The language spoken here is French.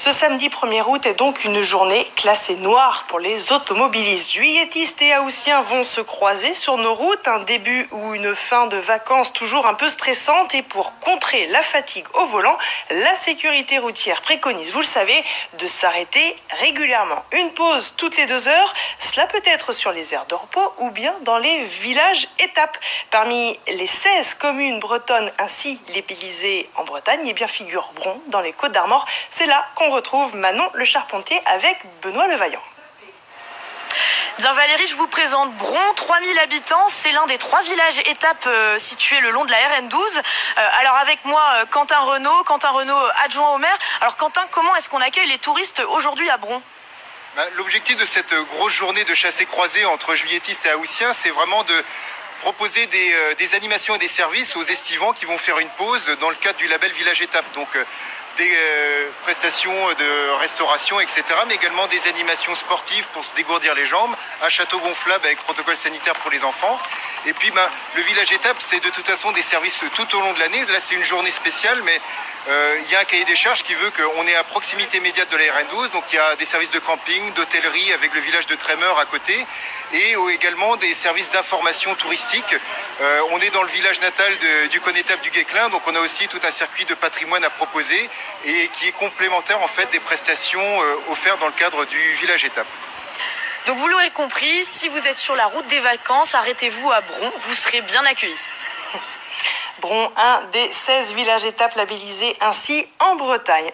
Ce samedi 1er août est donc une journée classée noire pour les automobilistes. Juilletistes et haussiens vont se croiser sur nos routes, un début ou une fin de vacances toujours un peu stressante, et pour contrer la fatigue au volant, la sécurité routière préconise, vous le savez, de s'arrêter régulièrement. Une pause toutes les 2 heures, cela peut être sur les aires de repos ou bien dans les villages étapes. Parmi les 16 communes bretonnes ainsi labellisées en Bretagne, eh bien figure Bron dans les Côtes-d'Armor. C'est là qu'on retrouve Manon Le Charpentier avec Benoît Levaillant. Bien Valérie, je vous présente Bron, 3000 habitants, c'est l'un des 3 villages étapes situés le long de la RN12. Alors avec moi Quentin Renaud, adjoint au maire. Alors Quentin, comment est-ce qu'on accueille les touristes aujourd'hui à Bron ? L'objectif de cette grosse journée de chassé-croisé entre juilletistes et haussiens, c'est vraiment de proposer des animations et des services aux estivants qui vont faire une pause dans le cadre du label Village Étape. Donc des prestations de restauration, etc. Mais également des animations sportives pour se dégourdir les jambes, un château gonflable avec protocole sanitaire pour les enfants. Et puis le Village Étape, c'est de toute façon des services tout au long de l'année. Là, c'est une journée spéciale, mais il y a un cahier des charges qui veut qu'on est à proximité immédiate de la RN12. Donc il y a des services de camping, d'hôtellerie avec le village de Trémeur à côté, et également des services d'information touristique. On est dans le village natal du connétable du Guesclin, donc on a aussi tout un circuit de patrimoine à proposer et qui est complémentaire en fait des prestations offertes dans le cadre du Village Étape. Donc vous l'aurez compris, si vous êtes sur la route des vacances, arrêtez-vous à Bron, vous serez bien accueillis. Bron, un des 16 villages étapes labellisés ainsi en Bretagne.